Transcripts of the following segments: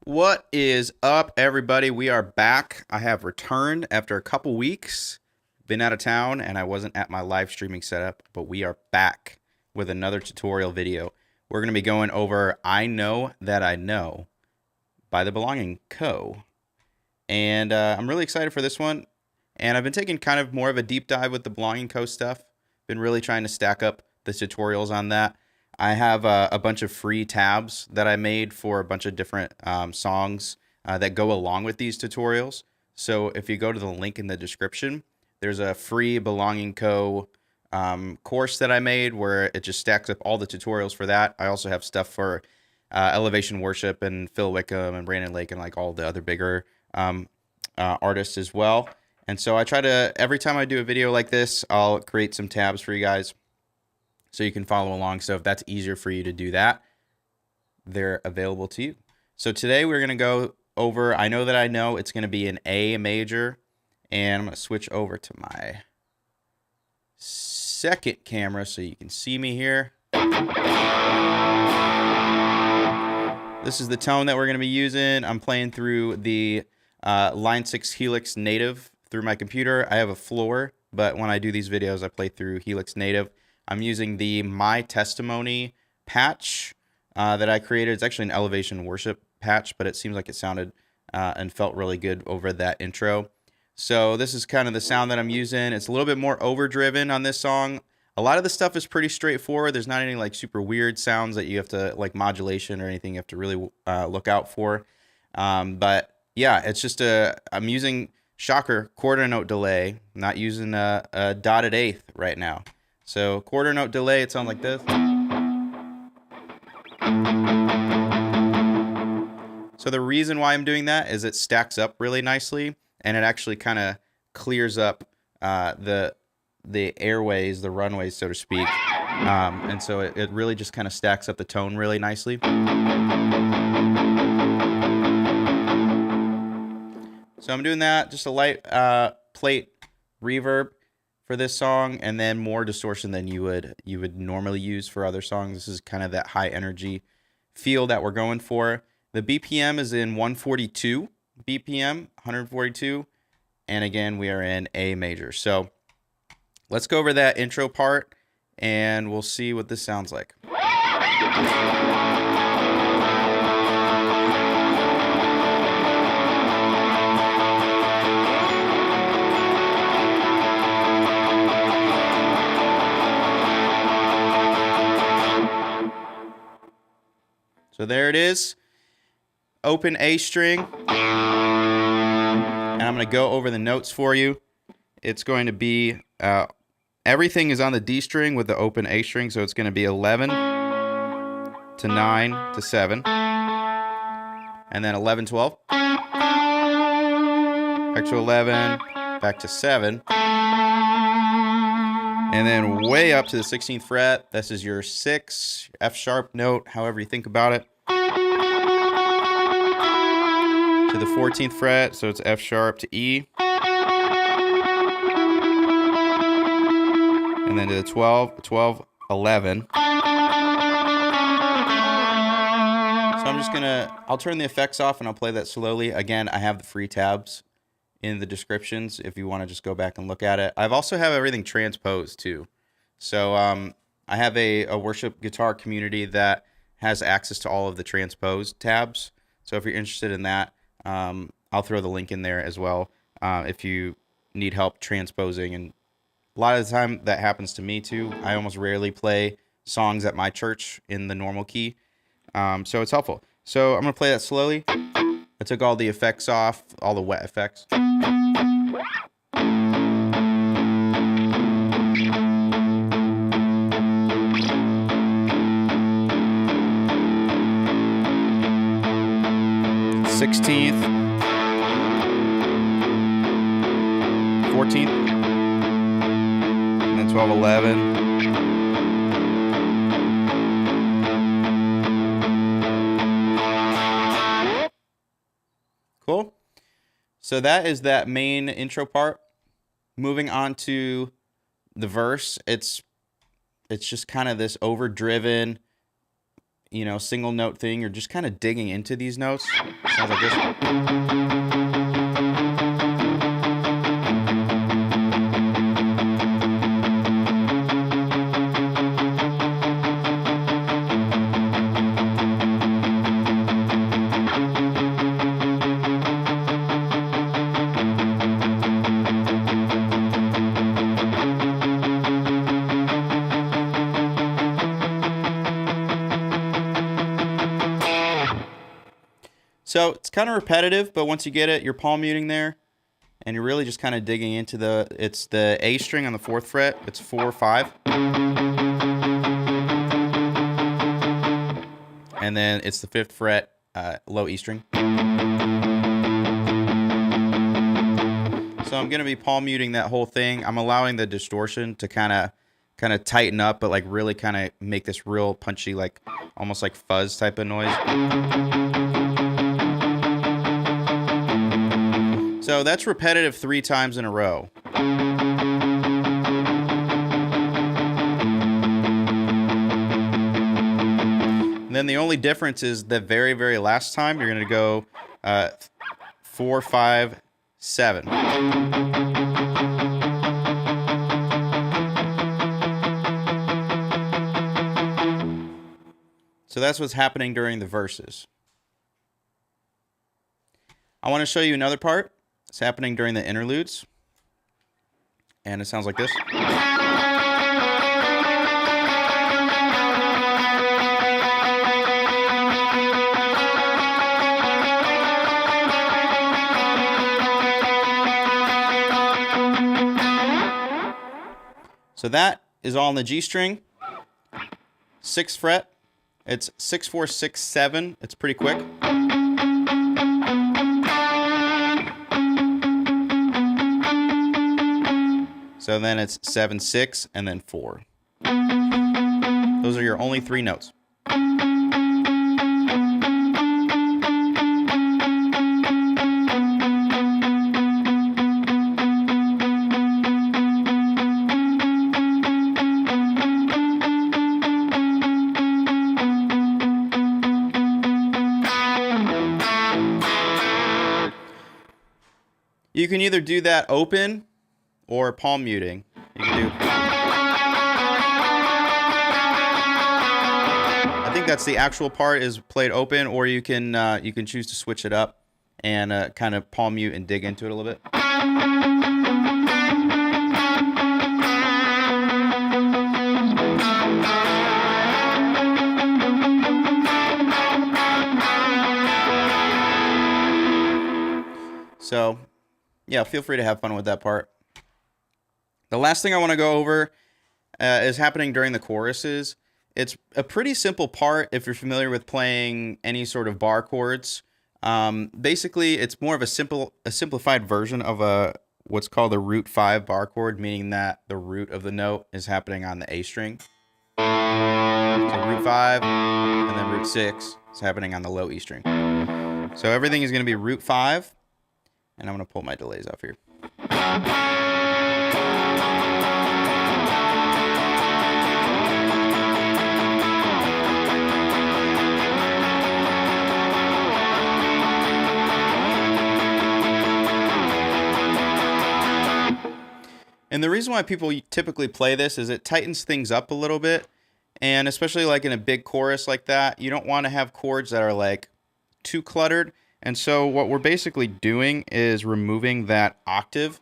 What is up, everybody? We are back. I have returned after a couple weeks. Been out of town and I wasn't at my live streaming setup, but we are back with another tutorial video. We're going to be going over I Know That I Know by The Belonging Co. And I'm really excited for this one. And I've been taking kind of more of a deep dive with The Belonging Co. stuff. Been really trying to stack up the tutorials on that. I have a bunch of free tabs that I made for a bunch of different songs that go along with these tutorials. So if you go to the link in the description, there's a free Belonging Co. Course that I made where it just stacks up all the tutorials for that. I also have stuff for Elevation Worship and Phil Wickham and Brandon Lake and like all the other bigger artists as well. And so I try to, every time I do a video like this, I'll create some tabs for you guys so you can follow along. So if that's easier for you to do that, they're available to you. So today we're going to go over I Know That I Know. It's going to be an A major. And I'm going to switch over to my second camera so you can see me here. This is the tone that we're going to be using. I'm playing through the Line 6 Helix Native through my computer. I have a floor, but when I do these videos, I play through Helix Native. I'm using the My Testimony patch that I created. It's actually an Elevation Worship patch, but it seems like it sounded and felt really good over that intro. So this is kind of the sound that I'm using. It's a little bit more overdriven on this song. A lot of the stuff is pretty straightforward. There's not any like super weird sounds that you have to like modulation or anything you have to really look out for. But yeah, it's just I'm using, shocker, quarter note delay, not using a dotted eighth right now. So quarter note delay, it sounds like this. So the reason why I'm doing that is it stacks up really nicely and it actually kind of clears up the airways, the runways, so to speak. And so it really just kind of stacks up the tone really nicely. So I'm doing that, just a light plate reverb for this song, and then more distortion than you would normally use for other songs. This is kind of that high energy feel that we're going for. The BPM is in 142 BPM, 142, and again we are in A major. So let's go over that intro part and we'll see what this sounds like. So there it is, open A string, and I'm going to go over the notes for you. It's going to be, everything is on the D string with the open A string, so it's going to be 11 to 9 to 7, and then 11, 12, back to 11, back to 7, and then way up to the 16th fret. This is your 6, F sharp note, however you think about it. To the 14th fret, so it's F sharp to E. And then to the 12, 12, 11. So I'm just I'll turn the effects off and I'll play that slowly. Again, I have the free tabs in the descriptions if you want to just go back and look at it. I've also have everything transposed too. So I have a worship guitar community that has access to all of the transposed tabs. So if you're interested in that, I'll throw the link in there as well if you need help transposing. And a lot of the time that happens to me too. I almost rarely play songs at my church in the normal key. So it's helpful. So I'm going to play that slowly. I took all the effects off, all the wet effects. Sixteenth, 14th, and then 12, 11. Cool. So that is that main intro part. Moving on to the verse, it's just kind of this overdriven, you know, single note thing. You're just kind of digging into these notes. Sounds like this. So it's kind of repetitive, but once you get it, you're palm muting there, and you're really just kind of digging into it's the A string on the 4th fret. It's 4, 5. And then it's the 5th fret, low E string. So I'm going to be palm muting that whole thing. I'm allowing the distortion to kind of tighten up, but like really kind of make this real punchy, like almost like fuzz type of noise. So that's repetitive 3 times in a row. And then the only difference is the very, very last time you're going to go 4, 5, 7. So that's what's happening during the verses. I want to show you another part. It's happening during the interludes. And it sounds like this. So that is all on the G string. 6th fret. It's 6, 4, 6, 7. It's pretty quick. So then it's 7, 6, and then 4. Those are your only 3 notes. You can either do that open or palm muting. You can do. I think that's the actual part is played open, or you can choose to switch it up and kind of palm mute and dig into it a little bit. So, yeah, feel free to have fun with that part. The last thing I want to go over is happening during the choruses. It's a pretty simple part if you're familiar with playing any sort of bar chords. Basically, it's more of a simplified version of what's called a root 5 bar chord, meaning that the root of the note is happening on the A string. So root 5 and then root 6 is happening on the low E string. So everything is going to be root 5, and I'm going to pull my delays off here. And the reason why people typically play this is it tightens things up a little bit. And especially like in a big chorus like that, you don't want to have chords that are like too cluttered. And so what we're basically doing is removing that octave.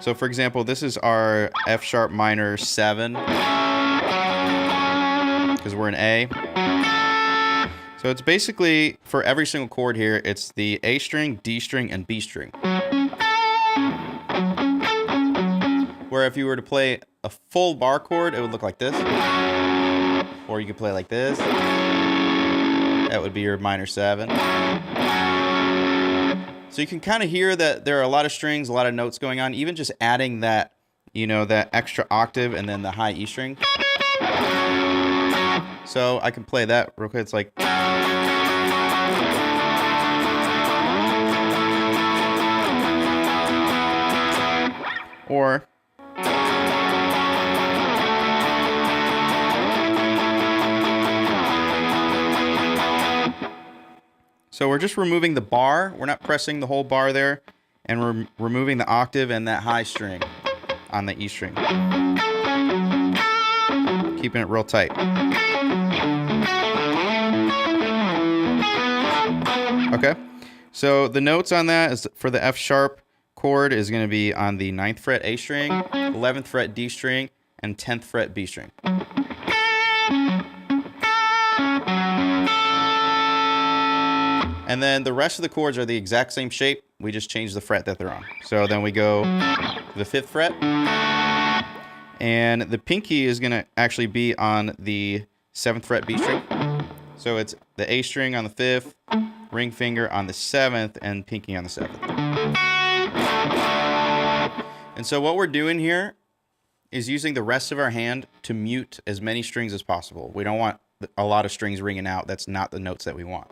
So for example, this is our F sharp minor 7, because we're in A. So it's basically, for every single chord here, it's the A string, D string, and B string. Where if you were to play a full bar chord, it would look like this. Or you could play like this. That would be your minor 7. So you can kind of hear that there are a lot of strings, a lot of notes going on. Even just adding that, you know, that extra octave and then the high E string. So I can play that real quick. It's like... Or... So we're just removing the bar. We're not pressing the whole bar there. And we're removing the octave and that high string on the E string. Keeping it real tight. Okay. So the notes on that is for the F sharp chord is going to be on the 9th fret A string, 11th fret D string, and 10th fret B string. And then the rest of the chords are the exact same shape. We just change the fret that they're on. So then we go to the 5th fret. And the pinky is going to actually be on the 7th fret B string. So it's the A string on the 5th, ring finger on the 7th, and pinky on the 7th. And so what we're doing here is using the rest of our hand to mute as many strings as possible. We don't want a lot of strings ringing out. That's not the notes that we want.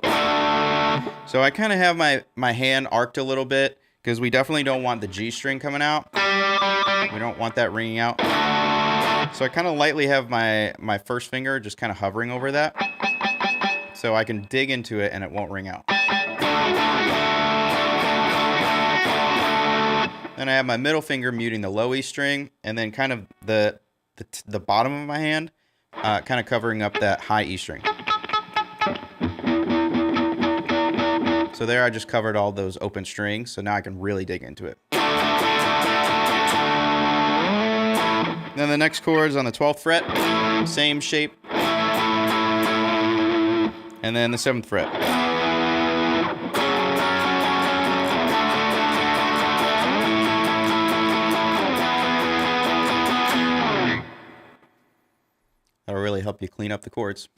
So I kind of have my hand arced a little bit because we definitely don't want the G string coming out. We don't want that ringing out. So I kind of lightly have my first finger just kind of hovering over that. So I can dig into it and it won't ring out. Then I have my middle finger muting the low E string, and then kind of the bottom of my hand kind of covering up that high E string. So there I just covered all those open strings, so now I can really dig into it. Then the next chord is on the 12th fret, same shape. And then the 7th fret. That'll really help you clean up the chords.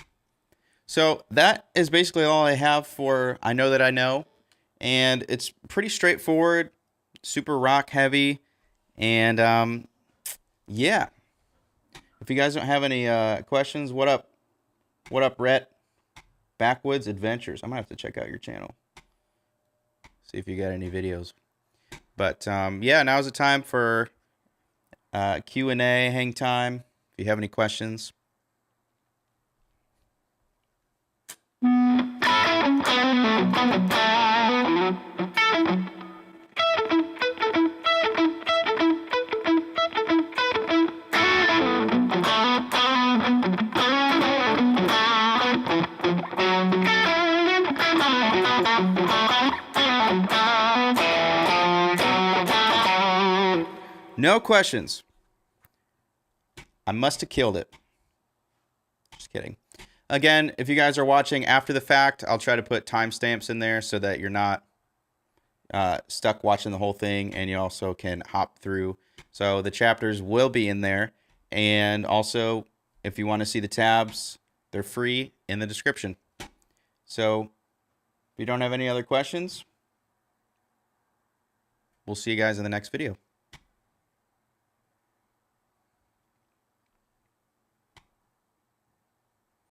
So that is basically all I have for I Know That I Know. And it's pretty straightforward, super rock heavy. And yeah. If you guys don't have any questions, what up? What up, Rhett? Backwoods Adventures. I'm going to have to check out your channel. See if you got any videos. But yeah, now's the time for Q&A, hang time. If you have any questions. No questions. I must have killed it. Just kidding. Again, if you guys are watching after the fact, I'll try to put timestamps in there so that you're not stuck watching the whole thing, and you also can hop through. So the chapters will be in there. And also, if you want to see the tabs, they're free in the description. So if you don't have any other questions, we'll see you guys in the next video.